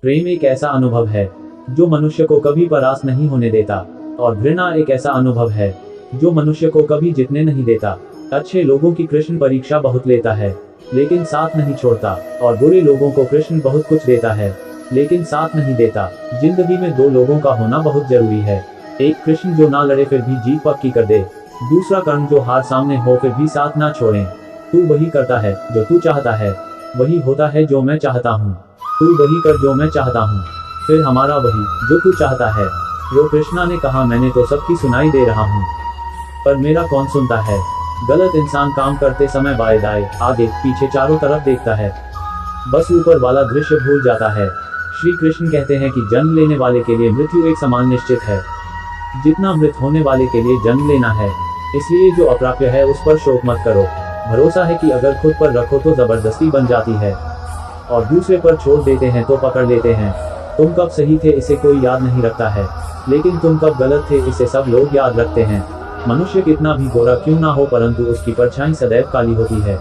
प्रेम एक ऐसा अनुभव है जो मनुष्य को कभी परास्त नहीं होने देता, और घृणा एक ऐसा अनुभव है जो मनुष्य को कभी जीतने नहीं देता। अच्छे लोगों की कृष्ण परीक्षा बहुत लेता है, लेकिन साथ नहीं छोड़ता, और बुरे लोगों को कृष्ण बहुत कुछ देता है, लेकिन साथ नहीं देता। जिंदगी में दो लोगों का होना बहुत जरूरी है। एक कृष्ण जो ना लड़े फिर भी जीत पक्की कर दे, दूसरा कर्ण जो हार सामने हो फिर भी साथ ना छोड़े। तू वही करता है जो तू चाहता है, वही होता है जो मैं चाहता हूँ। तू वही कर जो मैं चाहता हूँ, फिर हमारा वही जो तू चाहता है। जो कृष्णा ने कहा मैंने तो सबकी सुनाई दे रहा हूँ, पर मेरा कौन सुनता है। गलत इंसान काम करते समय बाएं दाएं आगे पीछे चारों तरफ देखता है, बस ऊपर वाला दृश्य भूल जाता है। श्री कृष्ण कहते हैं कि जन्म लेने वाले के लिए मृत्यु एक समान निश्चित है, जितना मृत होने वाले के लिए जन्म लेना है। इसलिए जो अप्राप्य है उस पर शोक मत करो। भरोसा है कि अगर खुद पर रखो तो जबरदस्ती बन जाती है, और दूसरे पर छोड़ देते हैं तो पकड़ लेते हैं। तुम कब सही थे इसे कोई याद नहीं रखता है, लेकिन तुम कब गलत थे इसे सब लोग याद रखते हैं। मनुष्य कितना भी गोरा क्यों ना हो, परंतु उसकी परछाई सदैव काली होती है।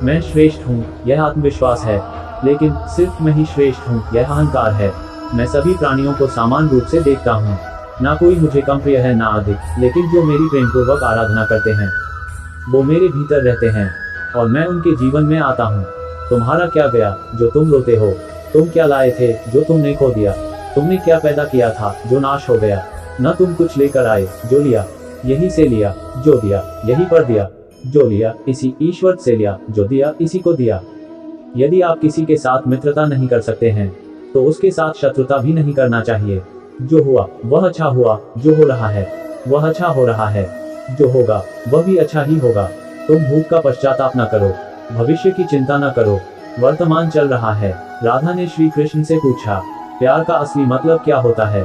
मैं श्रेष्ठ हूँ यह आत्मविश्वास है, लेकिन सिर्फ मैं ही श्रेष्ठ हूँ यह अहंकार है। मैं सभी प्राणियों को समान रूप से देखता हूँ, ना कोई मुझे कम प्रिय है ना अधिक, लेकिन जो मेरी प्रेम पूर्वक आराधना करते हैं वो मेरे भीतर रहते हैं, और मैं उनके जीवन में आता हूँ। तुम्हारा क्या गया जो तुम रोते हो, तुम क्या लाए थे जो तुमने खो दिया, तुमने क्या पैदा किया था जो नाश हो गया। न तुम कुछ लेकर आए जो लिया, यही से लिया जो दिया, यही पर दिया जो लिया, इसी ईश्वर से लिया जो दिया, इसी को दिया। यदि आप किसी के साथ मित्रता नहीं कर सकते हैं तो उसके साथ शत्रुता भी नहीं करना चाहिए। जो हुआ वह अच्छा हुआ, जो हो रहा है वह अच्छा हो रहा है, जो होगा वह भी अच्छा ही होगा। तुम भूत का पश्चाताप न करो, भविष्य की चिंता न करो, वर्तमान चल रहा है। राधा ने श्री कृष्ण से पूछा, प्यार का असली मतलब क्या होता है।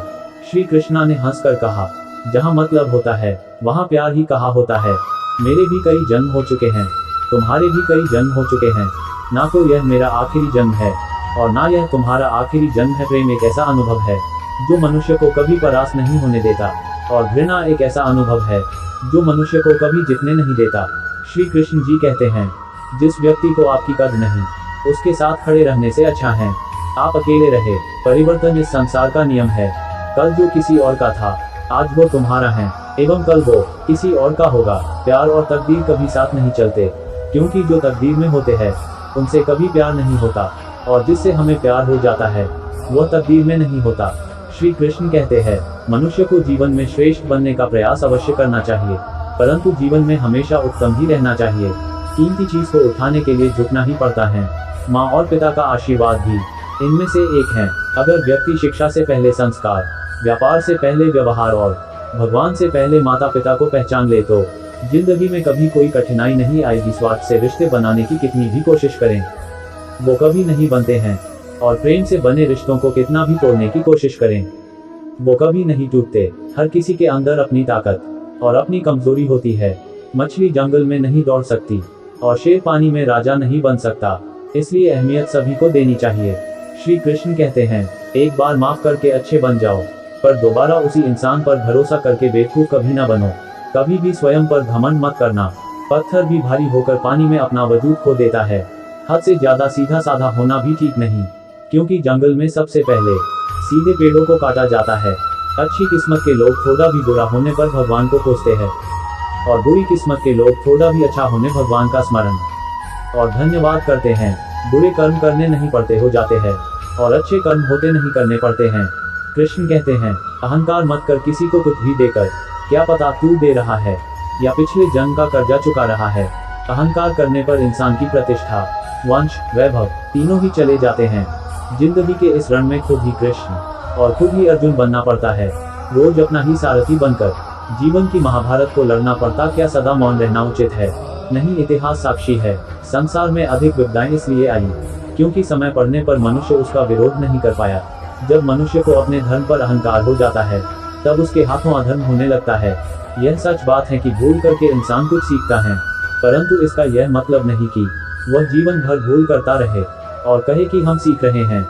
श्री कृष्णा ने हंसकर कहा, जहाँ मतलब होता है वहाँ प्यार ही कहा होता है। मेरे भी कई जन्म हो चुके हैं, तुम्हारे भी कई जन्म हो चुके हैं, ना तो यह मेरा आखिरी जन्म है और ना यह तुम्हारा आखिरी जन्म है। प्रेम एक ऐसा अनुभव है जो मनुष्य को कभी परास्त नहीं होने देता, और घृणा एक ऐसा अनुभव है जो मनुष्य को कभी जीतने नहीं देता। श्री कृष्ण जी कहते हैं, जिस व्यक्ति को आपकी कद्र नहीं, उसके साथ खड़े रहने से अच्छा है आप अकेले रहे। परिवर्तन इस संसार का नियम है। कल जो किसी और का था आज वो तुम्हारा है, एवं कल वो किसी और का होगा। प्यार और तकदीर कभी साथ नहीं चलते, क्योंकि जो तकदीर में होते हैं उनसे कभी प्यार नहीं होता, और जिससे हमें प्यार हो जाता है वह तकदीर में नहीं होता। श्री कृष्ण कहते हैं, मनुष्य को जीवन में श्रेष्ठ बनने का प्रयास अवश्य करना चाहिए, परंतु जीवन में हमेशा उत्तम ही रहना चाहिए। कीमती चीज को उठाने के लिए झुकना ही पड़ता है, माँ और पिता का आशीर्वाद भी इनमें से एक है। अगर व्यक्ति शिक्षा से पहले संस्कार, व्यापार से पहले व्यवहार और भगवान से पहले माता पिता को पहचान ले तो जिंदगी में कभी कोई कठिनाई नहीं आएगी। स्वार्थ से रिश्ते बनाने की कितनी भी कोशिश करें वो कभी नहीं बनते हैं, और प्रेम से बने रिश्तों को कितना भी तोड़ने की कोशिश करें वो कभी नहीं टूटते। हर किसी के अंदर अपनी ताकत और अपनी कमजोरी होती है। मछली जंगल में नहीं दौड़ सकती और शेर पानी में राजा नहीं बन सकता, इसलिए अहमियत सभी को देनी चाहिए। श्री कृष्ण कहते हैं, एक बार माफ करके अच्छे बन जाओ, पर दोबारा उसी इंसान पर भरोसा करके बेवकूफ कभी ना बनो। कभी भी स्वयं पर घमंड मत करना। पत्थर भी भारी होकर पानी में अपना वजूद खो देता है। हद से ज्यादा सीधा साधा होना भी ठीक नहीं, क्योंकि जंगल में सबसे पहले सीधे पेड़ों को काटा जाता है। अच्छी किस्मत के लोग थोड़ा भी बुरा होने पर भगवान को कोसते हैं, और बुरी किस्मत के लोग थोड़ा भी अच्छा होने भगवान का स्मरण और धन्यवाद करते हैं। बुरे कर्म करने नहीं पड़ते हो जाते हैं, और अच्छे कर्म होते नहीं करने पड़ते हैं। कृष्ण कहते हैं, अहंकार मत कर किसी को कुछ भी देकर, क्या पता तू दे रहा है या पिछले जन्म का कर्जा चुका रहा है। अहंकार करने पर इंसान की प्रतिष्ठा, वंश, वैभव तीनों ही चले जाते हैं। जिंदगी के इस रण में खुद ही कृष्ण और खुद ही अर्जुन बनना पड़ता है। रोज अपना ही सारथी बनकर जीवन की महाभारत को लड़ना पड़ता। क्या सदा मौन रहना उचित है? नहीं, इतिहास साक्षी है। संसार में अधिक विपदाएं इसलिए आई क्योंकि समय पड़ने पर मनुष्य उसका विरोध नहीं कर पाया। जब मनुष्य को अपने धर्म पर अहंकार हो जाता है तब उसके हाथों अधर्म होने लगता है। यह सच बात है कि भूल करके इंसान कुछ सीखता है, परंतु इसका यह मतलब नहीं कि वह जीवन भर भूल करता रहे और कहे कि हम सीख रहे हैं।